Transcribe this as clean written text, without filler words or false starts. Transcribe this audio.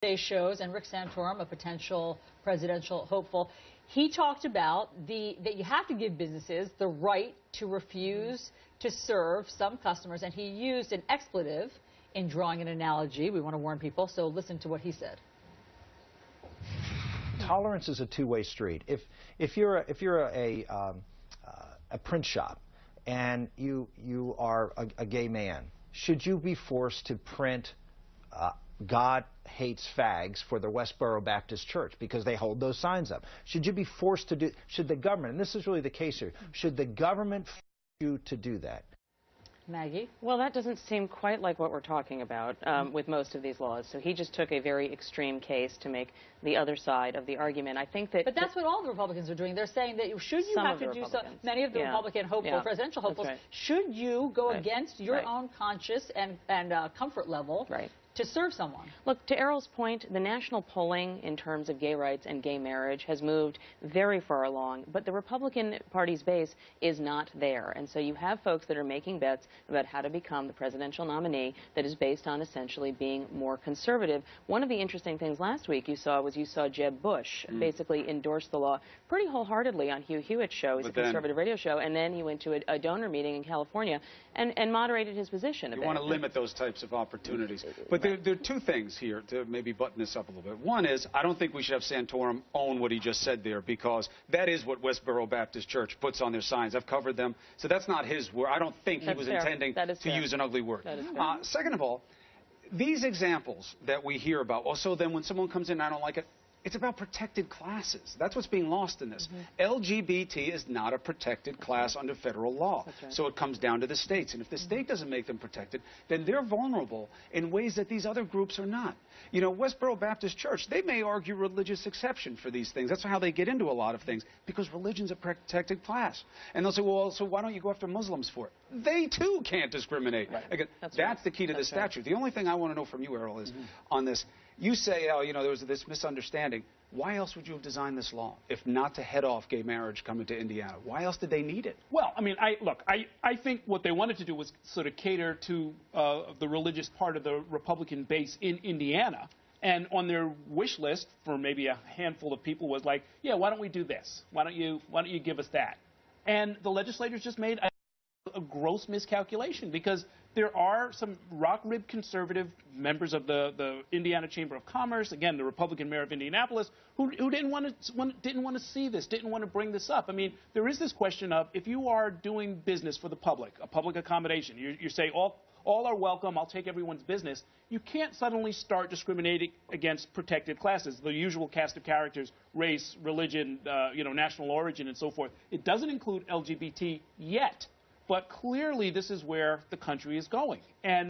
Today's shows, and Rick Santorum, a potential presidential hopeful, he talked about that you have to give businesses the right to refuse to serve some customers, and he used an expletive in drawing an analogy. We want to warn people, so listen to what he said. Tolerance is a two-way street. If you're a print shop and you are a gay man, should you be forced to print God hates fags for the Westboro Baptist Church because they hold those signs up? Should you be forced to do, should the government, and this is really the case here, should the government force you to do that? Maggie? Well, that doesn't seem quite like what we're talking about with most of these laws. So he just took a very extreme case to make the other side of the argument. I think that... But that's what all the Republicans are doing. They're saying that should you have to do so, many of the Republican hopeful, presidential hopefuls, should you go against your own conscience and comfort level to serve someone? Look, to Errol's point, the national polling in terms of gay rights and gay marriage has moved very far along, but the Republican Party's base is not there. And so you have folks that are making bets about how to become the presidential nominee that is based on essentially being more conservative. One of the interesting things last week you saw Jeb Bush basically endorse the law pretty wholeheartedly on Hugh Hewitt's show. He's a conservative radio show, and then he went to a donor meeting in California and moderated his position a bit. You want to limit those types of opportunities. But there are two things here to maybe button this up a little bit. One is, I don't think we should have Santorum own what he just said there, because that is what Westboro Baptist Church puts on their signs. I've covered them. So that's not his word. I don't think he was intending to use an ugly word. Second of all, these examples that we hear about, also then when someone comes in and I don't like it, it's about protected classes. That's what's being lost in this. LGBT is not a protected class under federal law. So it comes down to the states. And if the state doesn't make them protected, then they're vulnerable in ways that these other groups are not. You know, Westboro Baptist Church, they may argue religious exception for these things. That's how they get into a lot of things, because religion's a protected class. And they'll say, well, so why don't you go after Muslims for it? They, too, can't discriminate. Again, that's the key to the statute. The only thing I want to know from you, Errol, is on this. You say, oh, you know, there was this misunderstanding. Why else would you have designed this law if not to head off gay marriage coming to Indiana? Why else did they need it? Well, I mean, I think what they wanted to do was sort of cater to the religious part of the Republican base in Indiana. And on their wish list for maybe a handful of people was like, yeah, why don't we do this? Why don't you give us that? And the legislators just made a gross miscalculation, because there are some rock-ribbed conservative members of the Indiana Chamber of Commerce, again, the Republican mayor of Indianapolis, who didn't want to see this, didn't want to bring this up. I mean, there is this question of, if you are doing business for the public, a public accommodation, you say all are welcome, I'll take everyone's business, you can't suddenly start discriminating against protected classes, the usual cast of characters, race, religion, national origin, and so forth. It doesn't include LGBT yet. But clearly, this is where the country is going. And